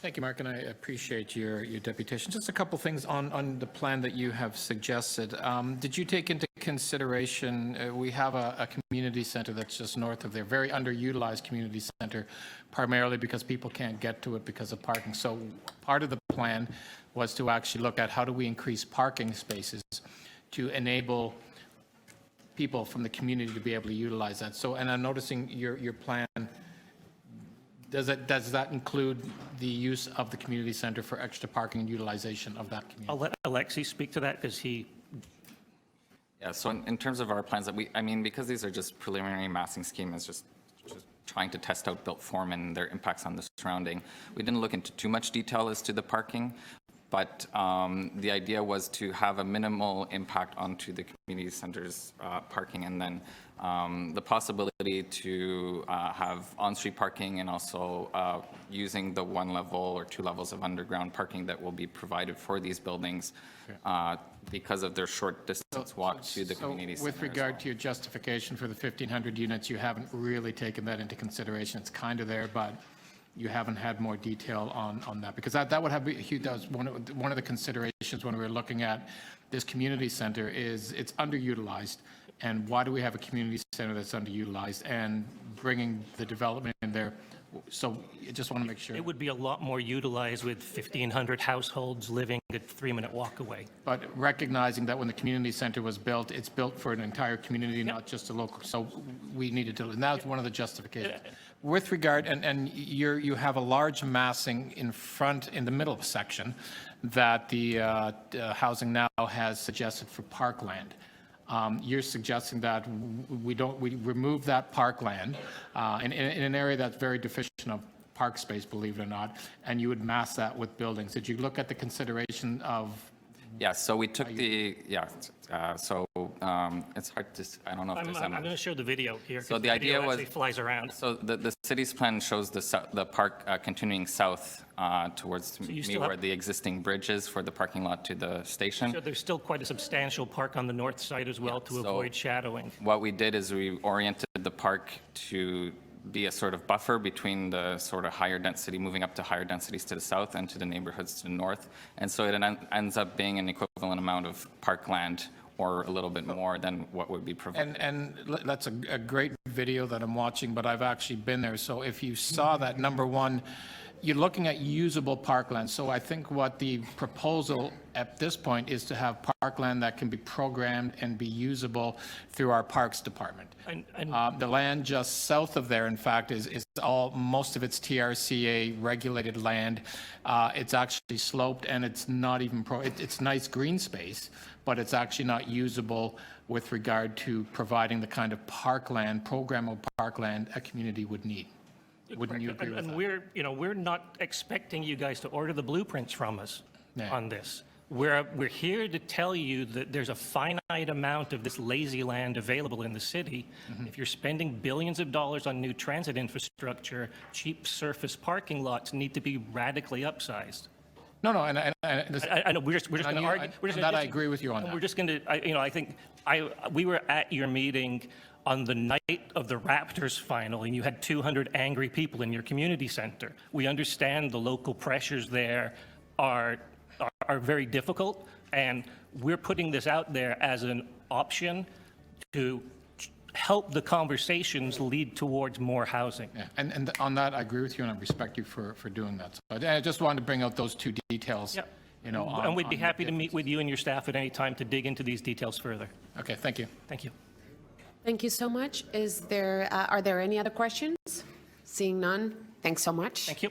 Thank you, Mark, and I appreciate your deputation. Just a couple things on the plan that you have suggested. Did you take into consideration, we have a community center that's just north of there, very underutilized community center, primarily because people can't get to it because of parking. So part of the plan was to actually look at how do we increase parking spaces to enable people from the community to be able to utilize that. So, and I'm noticing your plan, does that include the use of the community center for extra parking and utilization of that community? I'll let Alexi speak to that because he... Yeah, so in terms of our plans, that I mean, because these are just preliminary massing schemes, just trying to test out built form and their impacts on the surrounding, we didn't look into too much detail as to the parking, but the idea was to have a minimal impact onto the community center's parking, and then the possibility to have on-street parking and also using the 1 level or 2 levels of underground parking that will be provided for these buildings because of their short distance walk to the community center. With regard to your justification for the 1,500 units, you haven't really taken that into consideration. It's kind of there, but you haven't had more detail on that, because that would have that was one of the considerations when we were looking at this community center is it's underutilized. And why do we have a community center that's underutilized, and bringing the development in there? So I just want to make sure. It would be a lot more utilized with 1,500 households living a 3-minute walk away. But recognizing that when the community center was built, it's built for an entire community, not just a local. So we needed to, and that's one of the justifications. With regard, and you have a large massing in front, in the middle section, that the Housing Now has suggested for parkland. You're suggesting that we remove that parkland in an area that's very deficient of park space, believe it or not, and you would mass that with buildings. Did you look at the consideration of? Yeah, so we took it's hard to, I don't know if I'm going to show the video here. So the idea was, flies around. So the city's plan shows the park continuing south towards where the existing bridge is for the parking lot to the station. So there's still quite a substantial park on the north side as well to avoid shadowing. What we did is we oriented the park to be a sort of buffer between the sort of higher density, moving up to higher densities to the south and to the neighborhoods to the north. And so it ends up being an equivalent amount of parkland or a little bit more than what would be provided. And that's a great video that I'm watching, but I've actually been there. So if you saw that, number one, you're looking at usable parkland. So I think what the proposal at this point is to have parkland that can be programmed and be usable through our Parks Department. The land just south of there, in fact, is most of it's TRCA regulated land. It's actually sloped, and it's not even it's nice green space, but it's actually not usable with regard to providing the kind of parkland, programmable parkland a community would need. Wouldn't you agree with that? And we're not expecting you guys to order the blueprints from us on this. We're here to tell you that there's a finite amount of this lazy land available in the city. If you're spending billions of dollars on new transit infrastructure, cheap surface parking lots need to be radically upsized. No, I know we're just going to argue. I agree with you on that. We're just going to, I think we were at your meeting on the night of the Raptors final, and you had 200 angry people in your community center. We understand the local pressures there are very difficult, and we're putting this out there as an option to help the conversations lead towards more housing. Yeah, and on that, I agree with you, and I respect you for doing that. So I just wanted to bring out those two details. Yep. And we'd be happy to meet with you and your staff at any time to dig into these details further. Okay, thank you. Thank you. Thank you so much. Are there any other questions? Seeing none, thanks so much. Thank you.